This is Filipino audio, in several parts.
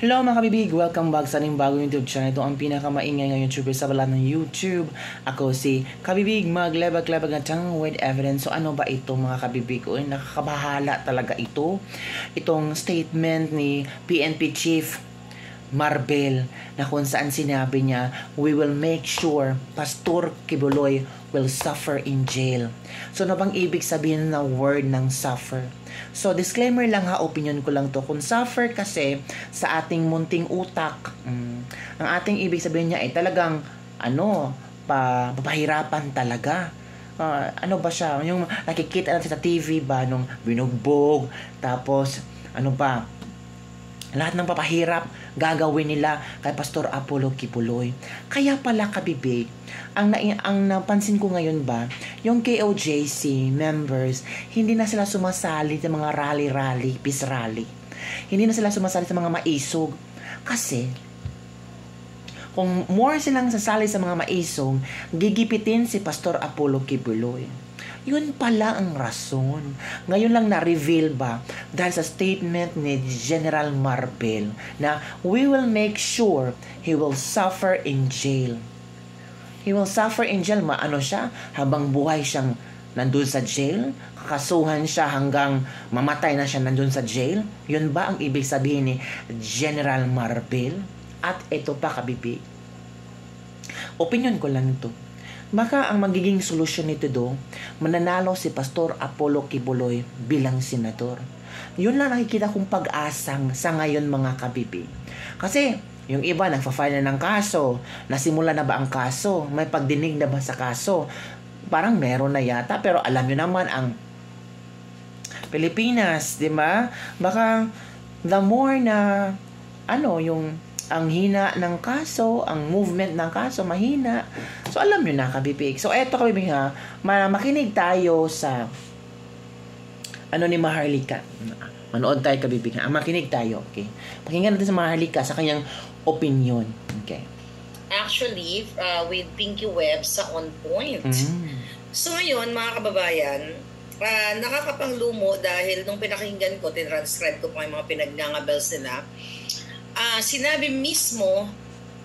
Hello mga kabibig! Welcome back sa ating bagong YouTube channel. Ito ang pinakamaingay ng YouTuber sa balat ng YouTube. Ako si Kabibig, maglebag-lebag ng tiyang with evidence. So ano ba ito mga kabibig? Uy, nakakabahala talaga ito. Itong statement ni PNP Chief Marbel na kung saan sinabi niya, we will make sure Pastor Kibuloy will suffer in jail. So ano bang ibig sabihin ng word ng suffer? So disclaimer lang ha, opinion ko lang to. Kung suffer kasi sa ating munting utak, ang ating ibig sabihin niya ay talagang papahirapan talaga. Ano ba siya? Yung nakikita natin sa TV ba nung binugbog, tapos lahat ng papahirap gagawin nila kay Pastor Apollo Kibuloy. Kaya pala kabibig, ang napansin ko ngayon ba, yung KOJC members, hindi na sila sumasali sa mga rally, peace rally. Hindi na sila sumasali sa mga maisog. Kasi, kung more silang sasali sa mga maisog, gigipitin si Pastor Apollo Kibuloy. Yun pala ang rason. Ngayon lang na-reveal ba dahil sa statement ni General Marbel na we will make sure he will suffer in jail. He will suffer in jail. Maano siya? Habang buhay siyang nandun sa jail? Kakasuhan siya hanggang mamatay na siya nandun sa jail? Yun ba ang ibig sabihin ni General Marbel? At ito pa kabibig. Opinion ko lang ito. Baka ang magiging solusyon nito mananalo si Pastor Apollo Kibuloy bilang senador. Yun lang nakikita kong pag-asang sa ngayon mga kabibig. Kasi yung iba nagfa-file na ng kaso. Nasimula na ba ang kaso? May pagdinig na ba sa kaso? Parang meron na yata. Pero alam nyo naman ang Pilipinas, di ba? Baka the more na ang hina ng kaso, ang movement ng kaso, mahina. So, alam nyo na, kabibig. So, eto, kabibig ha, makinig tayo sa ni Maharlika. Manood tayo, kabibig ha. Makinig tayo, okay? Pakinggan natin sa Maharlika sa kanyang opinion. Okay. Actually, with Pinky Web sa On Point. So, ngayon, mga kababayan, nakakapanglumo dahil nung pinakinggan ko, tinranscribe ko pa yung mga pinagnangabels nila. Sinabi mismo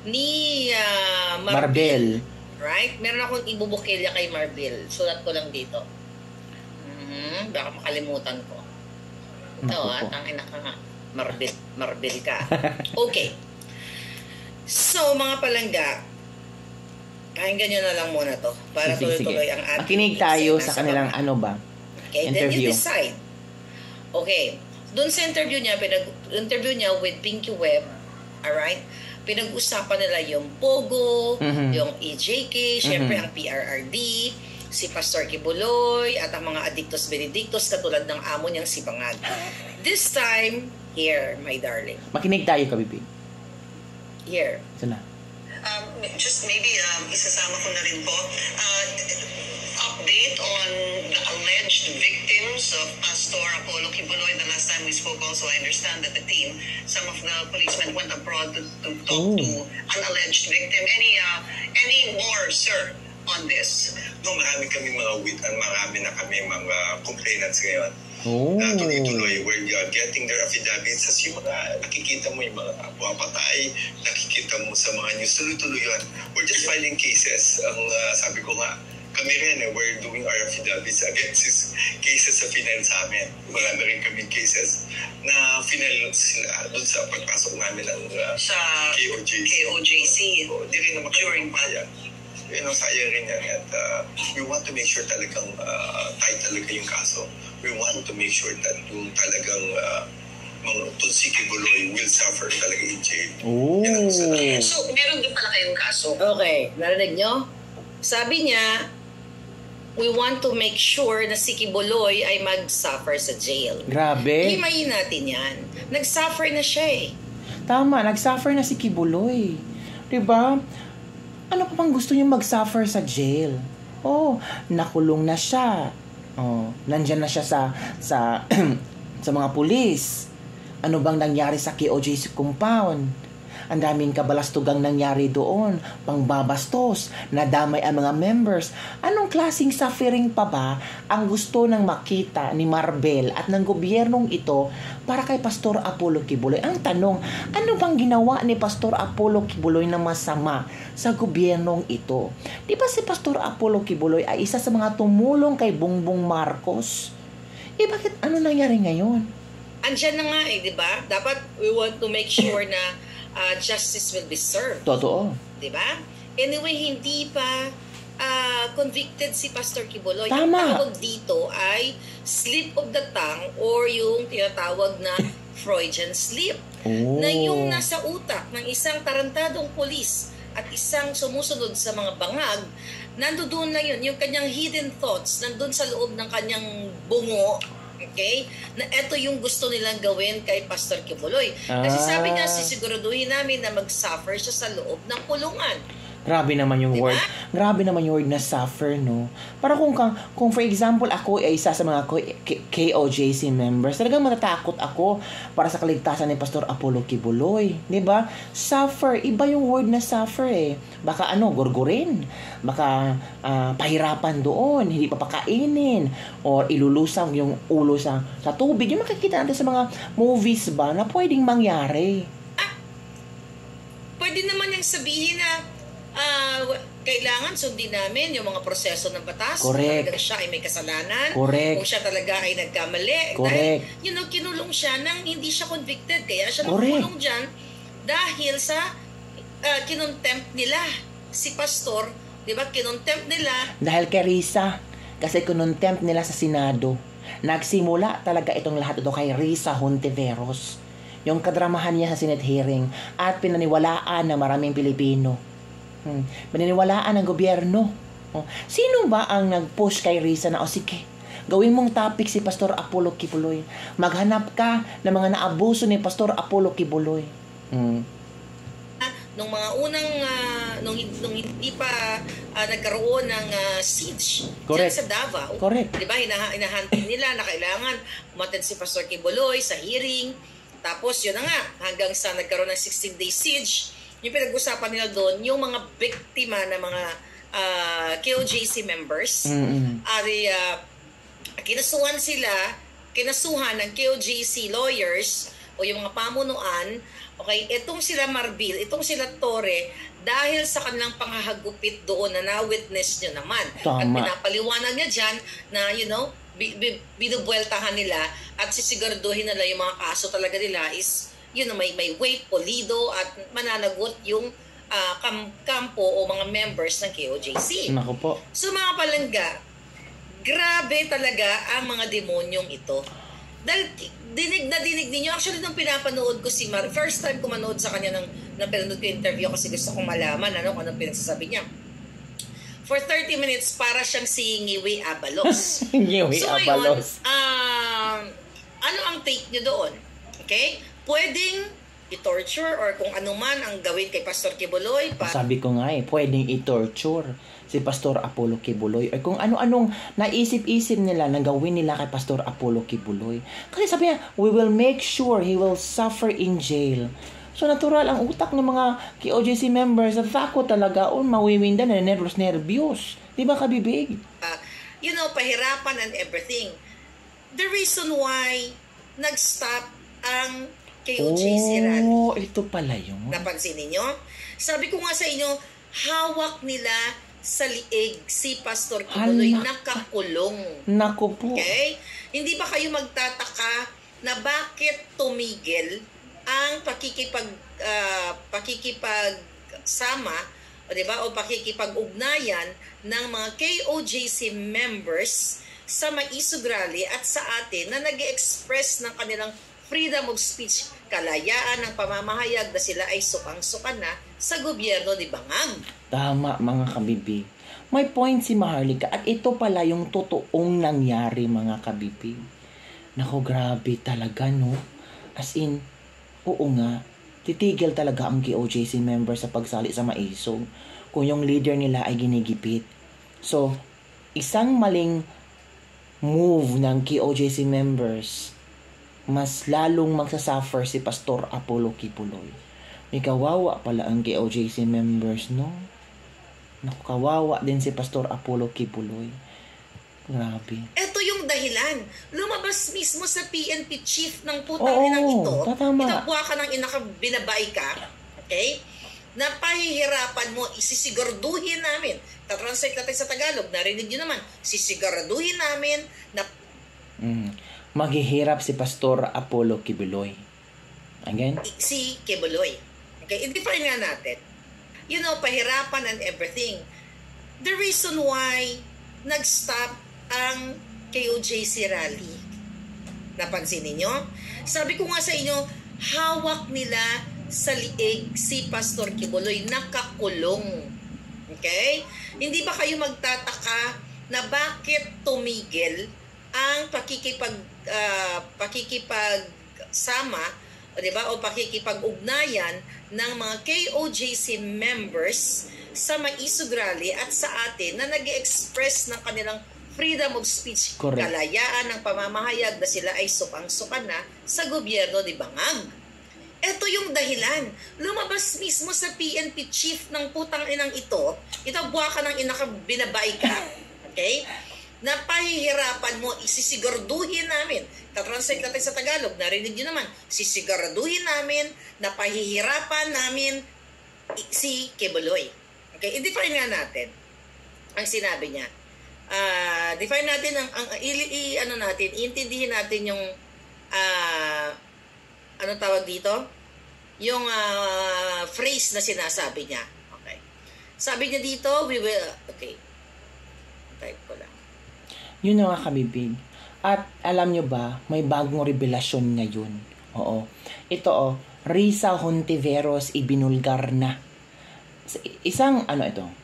ni Marbel. Right? Meron akong ibubukilya kay Marbel. Sulat ko lang dito. Baka makalimutan ko. Ito tangina ka nga. Marbel ka. Okay. So, mga palangga, pakinggan nyo na lang muna to para tuloy-tuloy ang ating makinig tayo sa kanilang okay, interview. Then you decide. Okay. Doon sa interview niya with Pinky Web, alright? Pinag-usapan nila yung Pogo, yung EJK, syempre ang PRRD, si Pastor Kibuloy, at ang mga addictos benedictos katulad ng amo niyang si Bangag. This time, here, my darling. Makinig tayo, kabibig. Here. Sana. Just maybe isasama ko na rin po. Update on the alleged victims of Pastor Apollo Kibuloy. The last time we spoke also, I understand that the team, some of the policemen went abroad to talk to an alleged victim. Any more, sir, on this? No, marami na kami mga complainants ngayon. Tuloy-tuloy, we're getting their affidavits. As yung mga nakikita mo yung mga patay, nakikita mo sa mga news, tuloy-tuloy yun. We're just filing cases. Ang sabi ko nga, kami rin, we're doing our affidavits against cases sa final sa amin. Marami rin kami cases na final sila doon sa pagpasok namin ng sa KOJC. Hindi rin naman during bayan. Sayang rin yan. At we want to make sure talagang tight talaga yung kaso. We want to make sure that yung talagang si Kibuloy will suffer talaga in jail. So, meron din pala kayong kaso. Okay, narinig nyo? Sabi niya, we want to make sure na si Kibuloy ay mag-suffer sa jail. Grabe. Himayin natin yan. Nag-suffer na siya eh. Tama, nag-suffer na si Kibuloy. Diba? Ano pa bang gusto niyo mag-suffer sa jail? Nakulong na siya. Nandyan na siya sa mga pulis. Ano bang nangyari sa KOJC compound? Ang daming kabalastugang nangyari doon, pangbabastos, nadamay ang mga members. Anong klaseng suffering pa ba ang gusto ng makita ni Marbel at ng gobyernong ito para kay Pastor Apollo Kibuloy? Ang tanong, ano bang ginawa ni Pastor Apollo Kibuloy na masama sa gobyernong ito? Di ba si Pastor Apollo Kibuloy ay isa sa mga tumulong kay Bongbong Marcos? Bakit ano nangyari ngayon? Andyan na nga di ba? Dapat we want to make sure na justice will be served. Totoo. Di ba? Anyway, hindi pa convicted si Pastor Kibuloy. Tama. Ang tawag dito ay slip of the tongue or yung tinatawag na Freudian slip. Na yung nasa utak ng isang tarantadong pulis at isang sumusunod sa mga bangag, nandoon na yun, yung kanyang hidden thoughts, nandun sa loob ng kanyang bungo, okay? Na ito yung gusto nilang gawin kay Pastor Kibuloy. Kasi sabi nga, sisiguraduhin namin na mag-suffer siya sa loob ng kulungan. Grabe naman yung word. Grabe naman yung word na suffer, no? Para kung for example, ako ay isa sa mga KOJC members, talagang matatakot ako para sa kaligtasan ni Pastor Apollo Kibuloy. Diba? Suffer. Iba yung word na suffer eh. Baka gurgurin. Baka pahirapan doon. Hindi papakainin. Or ilulusang yung ulo sa tubig. Yung makikita natin sa mga movies ba na pwedeng mangyari. Pwede naman yung sabihin na kailangan sundin namin yung mga proseso ng batas. Correct. Kung siya ay may kasalanan. Correct. Kung siya talaga ay nagkamali. Correct. Dahil, kinulong siya nang hindi siya convicted. Kaya siya Correct. nakulong dyan dahil sa kinontempt nila si Pastor. Di ba? Kinontempt nila. Dahil kay Risa. Kasi kinontempt nila sa Senado. Nagsimula talaga itong lahat ito kay Risa Hontiveros. Yung kadramahan niya sa Senate hearing at pinaniwalaan ng maraming Pilipino. Pinaniwalaan ng gobyerno. Sino ba ang nag-push kay Risa na, sige, gawin mong topic si Pastor Apollo Kibuloy. Maghanap ka ng mga naabuso ni Pastor Apollo Kibuloy. Nung mga unang, nung hindi pa nagkaroon ng siege dyan sa Davao. Correct. Diba, hinahantin nila na kailangan umattend si Pastor Kibuloy sa hearing. Tapos yun na nga, hanggang sa nagkaroon ng 16-day siege, yung pinag-usapan nila doon, yung mga biktima na mga KOJC members, kinasuhan ng KOJC lawyers o yung mga pamunuan, okay, itong sila Marbil, itong sila Torre, dahil sa kanilang panghahagupit doon na na-witness nyo naman. Tama. At pinapaliwanag niya dyan na, binubueltahan nila at sisiguraduhin nila yung mga kaso talaga nila is may weight, polido at mananagot yung kampo o mga members ng KOJC. Naku po. So mga palangga, grabe talaga ang mga demonyong ito. Dahil dinig ninyo, actually nung pinapanood ko si first time ko manood sa kanya nang pinanood ko yung interview kasi gusto kong malaman kung anong pinagsasabi niya. For 30 minutes, para siyang si Ngiwi Abalos. Ngiwi Abalos. Ano ang take niyo doon? Okay? Pwedeng i-torture or kung ano man ang gawin kay Pastor Kibuloy. Sabi ko nga pwedeng i-torture si Pastor Apollo Kibuloy or kung ano-anong naisip-isip nila na gawin nila kay Pastor Apollo Kibuloy. Kasi sabi niya, we will make sure he will suffer in jail. So natural ang utak ng mga KOJC members at takot talaga mawiwinda na nervyos. Di ba kabibig? Pahirapan and everything. The reason why nag-stop ang KOJC rally. Ito pala yun. Napansin ninyo? Sabi ko nga sa inyo, hawak nila sa liig si Pastor Kibuloy nakakulong. Naku po. Okay? Hindi ba kayo magtataka na bakit tumigil ang pakikipagsama o diba o pakikipag-ugnayan ng mga KOJC members sa Maisog Rally at sa atin na nag-express ng kanilang freedom of speech, kalayaan ng pamamahayag na sila ay sukang-sukan na sa gobyerno ni Bangag. Tama mga kabibig. May point si Maharlika at ito pala yung totoong nangyari mga kabibig. Naku, grabe talaga no. As in, oo nga, titigil talaga ang KOJC member sa pagsali sa Maisog kung yung leader nila ay ginigipit. So, isang maling move ng KOJC members, mas lalong magsasuffer si Pastor Apollo Kibuloy. May kawawa pala ang KOJC members, no? Naku, kawawa din si Pastor Apollo Kibuloy. Grabe. Ito yung dahilan. Lumabas mismo sa PNP chief ng putang inang ito. Tatama. Itabwa ka ng binabay ka. Okay? Na pahihirapan mo, isisiguraduhin namin. Tatranslate natin sa Tagalog. Narinig nyo naman. Sisiguraduhin namin na maghihirap si Pastor Apollo Kibuloy. Again? Si Kibuloy. Okay? I-define nga natin. You know, pahirapan and everything. The reason why nag-stop ang KOJC rally. Napansin ninyo? Sabi ko nga sa inyo, hawak nila sa liig si Pastor Kibuloy, nakakulong. Okay? Hindi ba kayo magtataka na bakit tumigil ang pakikipagsama, o diba, o pakikipag-ugnayan ng mga KOJC members sa Maisog Rally at sa atin na nag-express ng kanilang freedom of speech, correct, kalayaan ng pamamahayag na sila ay sukang-suka na sa gobyerno ni Bangag. Ito yung dahilan. Lumabas mismo sa PNP chief ng putang inang ito, itabwa ka ng binabay ka. Okay? Na pahihirapan mo, isisiguraduhin namin. Tatranslate natin sa Tagalog. Narinig nyo naman. Sisiguraduhin namin na pahihirapan namin si Kibuloy. Okay? I-define nga natin ang sinabi niya. Define natin iintindihin natin yung ano tawag dito? Yung phrase na sinasabi niya. Okay. Sabi niya dito, we will, okay. Type ko lang. Yun na nga, kabibig. At alam nyo ba, may bagong revelasyon ngayon. Oo. Ito, Risa Hontiveros ibinulgar na. Isang,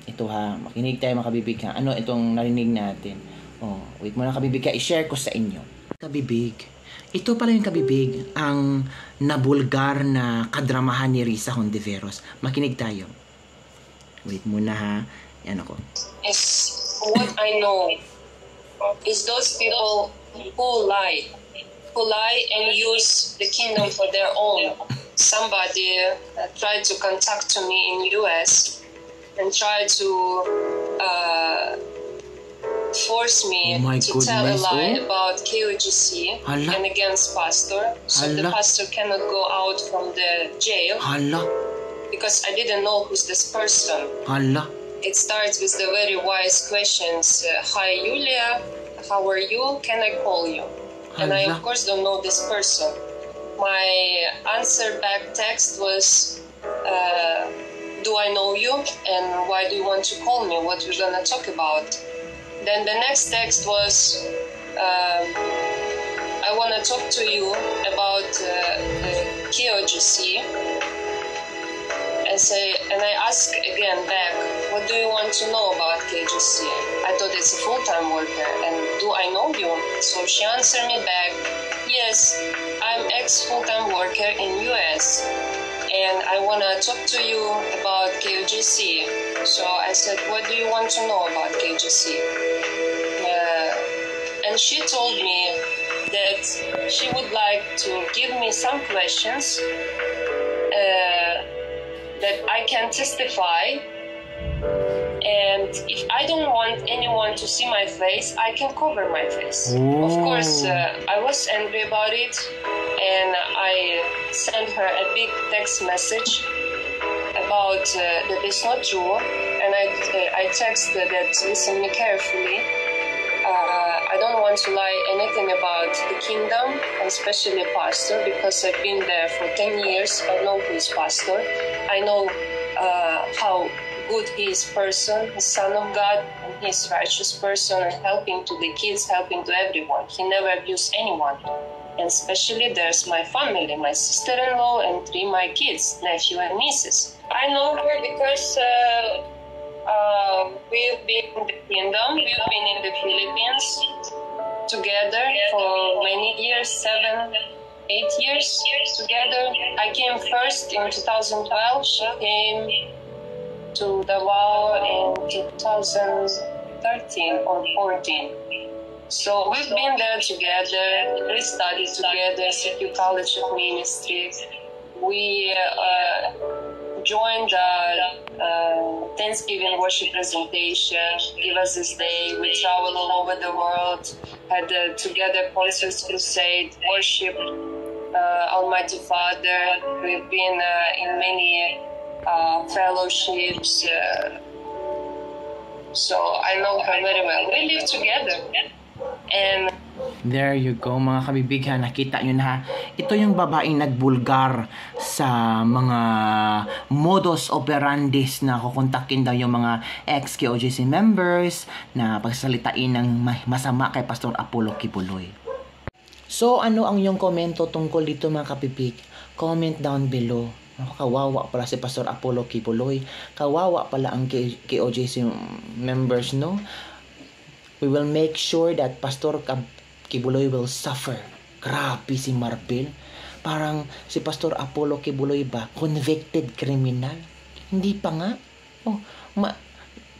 ito ha, makinig tayo makabibig ha. Ano itong narinig natin? Wait muna kabibig ha, i-share ko sa inyo. Kabibig, ito pala yung kabibig, ang nabulgar na kadramahan ni Risa Hontiveros. Makinig tayo. Wait muna ha, yan ako. Is what I know is those people who lie and use the kingdom for their own. Somebody tried to contact to me in US and tried to force me to tell a lie about KOJC and against pastor. So the pastor cannot go out from the jail because I didn't know who's this person. It starts with the very wise questions. Hi, Julia. How are you? Can I call you? And I, of course, don't know this person. My answer back text was, do I know you? And why do you want to call me? What we're going to talk about? Then the next text was, I want to talk to you about KOJC. And I ask again back, what do you want to know about KOJC? I thought it's a full-time worker, and do I know you? So she answered me back, yes, I'm ex-full-time worker in US, and I want to talk to you about KOJC. So I said, what do you want to know about KOJC? And she told me that she would like to give me some questions that I can testify, and if I don't want anyone to see my face, I can cover my face. Of course, I was angry about it, and I sent her a big text message about that it's not true, and I texted that, listen me carefully, I don't want to lie anything about the kingdom, especially pastor, because I've been there for 10 years. I know who is pastor. I know how good he is person, he's son of God, and he's righteous person, and helping to the kids, helping to everyone. He never abused anyone. And especially there's my family, my sister-in-law and 3 my kids, nephew and nieces. I know her because we've been in the kingdom, we've been in the Philippines together for many years, 7, 8 years together. I came first in 2012, she came to Davao in 2013 or 14. So we've been there together, we studied together, CQ College of Ministry. we joined the Thanksgiving worship presentation. Give us this day. We traveled all over the world, had together concerts, crusade, worship Almighty Father. We've been in many fellowships. So I know her very well. We live together. And there you go mga kabibig ha, nakita nyo na ha. Ito yung babaeng nagbulgar sa mga modus operandis na kukontakin daw yung mga ex-KOJC members na pagsalitain ng masama kay Pastor Apollo Kibuloy. So ano ang iyong komento tungkol dito mga kabibig? Comment down below. Kawawa pala si Pastor Apollo Kibuloy. Kawawa pala ang KOJC members, no? We will make sure that Pastor Kibuloy will suffer. Grabe si Marvel. Parang si Pastor Apollo Kibuloy ba? Convicted criminal? Hindi pa nga. Oh,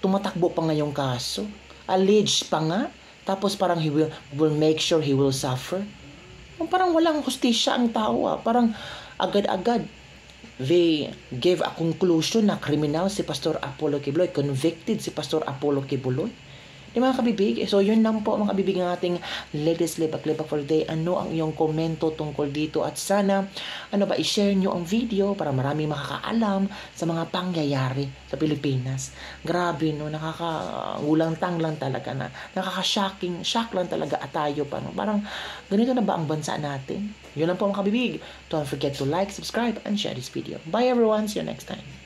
tumatakbo pa nga yung kaso. Alleged pa nga. Tapos parang will make sure he will suffer. Oh, parang walang hustisya ang tao. Parang agad-agad they gave a conclusion na criminal si Pastor Apollo Kibuloy. Convicted si Pastor Apollo Kibuloy. Di mga kabibig? So yun lang po mga kabibig ng ating latest libak-libak for the day. Ano ang iyong komento tungkol dito? At sana, i-share nyo ang video para marami makakaalam sa mga pangyayari sa Pilipinas. Grabe, no? Nakakagulantang lang talaga na. Nakaka-shocking. Shock lang talaga at tayo pa. No? Parang, ganito na ba ang bansa natin? Yun lang po mga kabibig. Don't forget to like, subscribe, and share this video. Bye everyone. See you next time.